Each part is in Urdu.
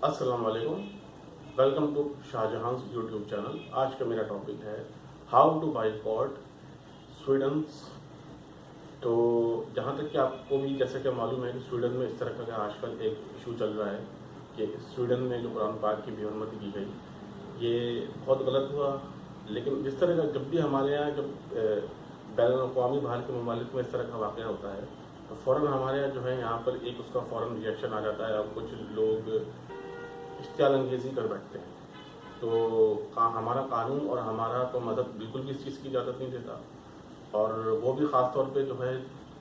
السلام علیکم، ویلکم ٹو شاہجہان's یوٹیوب چینل۔ آج کا میرا ٹاپک ہے ہاؤ ٹو بائیکاٹ سویڈنس۔ تو جہاں تک کہ آپ کو بھی جیسا کہ معلوم ہے کہ سویڈن میں اس طرح کا آج کل ایک ایشو چل رہا ہے کہ سویڈن میں جو قرآن پاک کی بے حرمتی کی گئی یہ بہت غلط ہوا، لیکن جس طرح کا جب بھی ہمارے یہاں جب بین الاقوامی باہر کے ممالک میں اس طرح کا واقعہ ہوتا ہے تو فوراً ہمارے یہاں جو ہے یہاں پر ایک اس کا فوراً ریئیکشن آ جاتا ہے اور کچھ لوگ اشتعال انگیزی کر بیٹھتے ہیں۔ تو ہمارا قانون اور ہمارا تو مذہب بالکل بھی اس چیز کی اجازت نہیں دیتا، اور وہ بھی خاص طور پہ جو ہے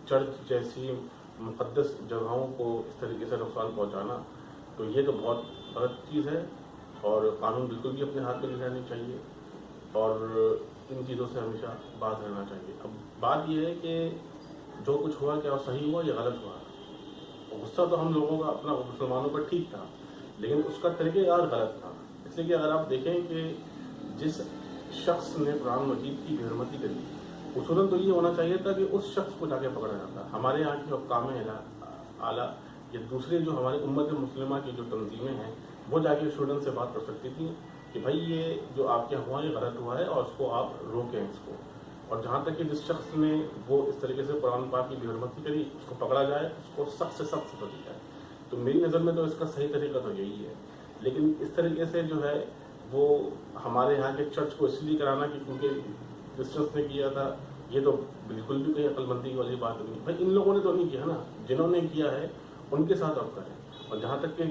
چرچ جیسی مقدس جگہوں کو اس طریقے سے نقصان پہنچانا، تو یہ تو بہت غلط چیز ہے اور قانون بالکل بھی اپنے ہاتھ میں نہیں رہنی چاہیے اور ان چیزوں سے ہمیشہ باز رہنا چاہیے۔ اب بات یہ ہے کہ جو کچھ ہوا کیا صحیح ہوا یا غلط ہوا؟ غصہ تو ہم لوگوں کا اپنا مسلمانوں پر ٹھیک تھا، لیکن اس کا طریقہ کار غلط تھا۔ اس لیے کہ اگر آپ دیکھیں کہ جس شخص نے قرآن مجید کی بے حرمتی کری، اصولاً تو یہ ہونا چاہیے تھا کہ اس شخص کو جا کے پکڑا جاتا۔ ہمارے یہاں کی حکام اعلیٰ یا دوسرے جو ہمارے امت مسلمہ کی جو تنظیمیں ہیں وہ جا کے سویڈن سے بات کر سکتی تھیں کہ بھائی یہ جو آپ کے ہوا یہ غلط ہوا ہے اور اس کو آپ روکیں اس کو، اور جہاں تک کہ جس شخص نے وہ اس طریقے سے قرآن پاک کی بے حرمتی کری اس کو پکڑا جائے، اس کو سخت سے سخت سزا دی جائے۔ تو میری نظر میں تو اس کا صحیح طریقہ تو یہی ہے، لیکن اس طریقے سے جو ہے وہ ہمارے یہاں کے چرچ کو اس لیے کرانا کہ کیونکہ کرسچنس نے کیا تھا، یہ تو بالکل بھی کوئی عقل مندی والی بات نہیں۔ بھائی ان لوگوں نے تو نہیں کیا نا، جنہوں نے کیا ہے ان کے ساتھ آپ کریں۔ اور جہاں تک کہ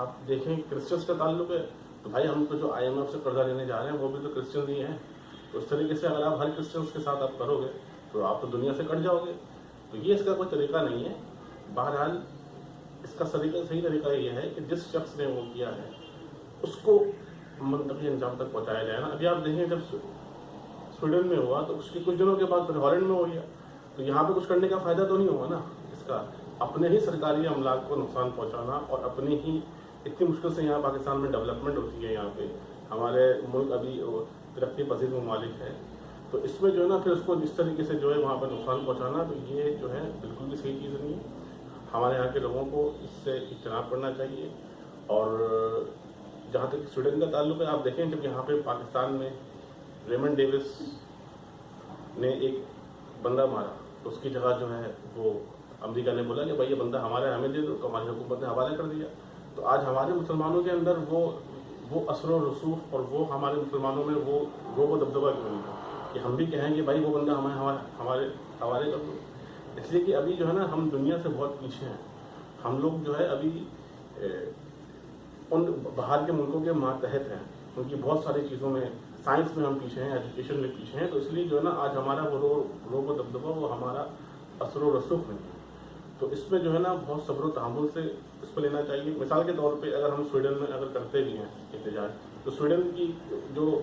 آپ دیکھیں کرسچنس کا تعلق ہے تو بھائی ہم تو جو IMF سے قرضہ لینے جا رہے ہیں وہ بھی تو کرسچن ہی ہیں، تو اس طریقے سے اگر آپ ہر کرسچنس کے ساتھ آپ کرو گے تو آپ تو دنیا سے کٹ جاؤ گے۔ تو یہ اس کا کوئی طریقہ نہیں ہے۔ بہرحال اس کا صحیح طریقہ یہ ہے کہ جس شخص نے وہ کیا ہے اس کو منطقی انجام تک پہنچایا جائے نا۔ ابھی آپ دیکھیں جب سویڈن میں ہوا تو اس کے کچھ دنوں کے بعد پھر ہالینڈ میں ہو گیا، تو یہاں پہ کچھ کرنے کا فائدہ تو نہیں ہوا نا اس کا۔ اپنے ہی سرکاری املاک کو نقصان پہنچانا اور اپنی ہی اتنی مشکل سے یہاں پاکستان میں ڈیولپمنٹ ہوتی ہے، یہاں پہ ہمارے ملک ابھی ترقی پذیر ممالک ہے، تو اس میں جو ہے نا پھر اس کو اس طریقے سے جو ہے وہاں پہ نقصان پہنچانا، تو یہ جو ہے بالکل بھی صحیح چیز نہیں ہے۔ ہمارے یہاں کے لوگوں کو اس سے اجتناب کرنا چاہیے۔ اور جہاں تک سویڈن کا تعلق ہے، آپ دیکھیں جب یہاں پہ پاکستان میں ریمنڈ ڈیوس نے ایک بندہ مارا تو اس کی جگہ جو ہے وہ امریکہ نے بولا کہ بھائی یہ بندہ ہمارے ہمیں دے دو، تو ہماری حکومت نے حوالے کر دیا۔ تو آج ہمارے مسلمانوں کے اندر وہ اثر و رسوخ اور وہ ہمارے مسلمانوں میں وہ دبدبہ کیوں نہیں تھا کہ ہم بھی کہیں کہ بھائی وہ بندہ ہمارے حوالے کر دو؟ اس لیے کہ ابھی جو ہے نا ہم دنیا سے بہت پیچھے ہیں۔ ہم لوگ جو ہے ابھی ان باہر کے ملکوں کے ماتحت ہیں، ان کی بہت ساری چیزوں میں، سائنس میں ہم پیچھے ہیں، ایجوکیشن میں پیچھے ہیں، تو اس لیے جو ہے نا آج ہمارا وہ روب و دبدبہ وہ ہمارا اثر و رسوخ نہیں ہے۔ تو اس میں جو ہے نا بہت صبر و تحمل سے اس پہ لینا چاہیے۔ مثال کے طور پہ اگر ہم سویڈن میں اگر کرتے بھی ہیں احتجاج، تو سویڈن کی جو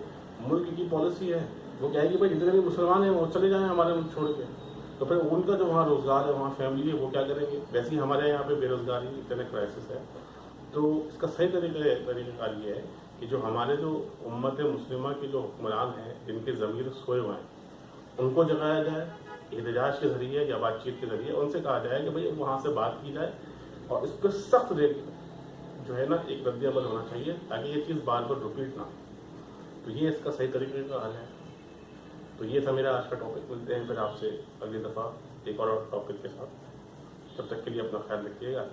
ملک کی پالیسی ہے وہ کیا ہے کہ بھائی جتنے بھی مسلمان ہیں وہ چلے جائیں ہمارے ملک چھوڑ کے، تو پھر ان کا جو وہاں روزگار ہے، وہاں فیملی ہے، وہ کیا کریں گے؟ ویسے ہی ہمارے یہاں پہ بے روزگاری اتنے کرائسس ہے۔ تو اس کا صحیح طریقہ کار یہ ہے کہ جو ہمارے جو امت مسلمہ کے جو حکمران ہیں جن کے ضمیر سوئے ہوئے ہیں ان کو جگایا جائے احتجاج کے ذریعے یا بات چیت کے ذریعے، ان سے کہا جائے کہ بھائی وہاں سے بات کی جائے اور اس پہ سخت جو ہے نا ایک رد عمل ہونا چاہیے تاکہ یہ چیز بار بار رپیٹ نہ ہو۔ تو یہ اس کا صحیح طریقے کا حل ہے۔ تو یہ تھا میرا آج کا ٹاپک۔ ملتے ہیں پھر آپ سے اگلی دفعہ ایک اور ٹاپک کے ساتھ۔ تب تک کے لیے اپنا خیال رکھیے گا۔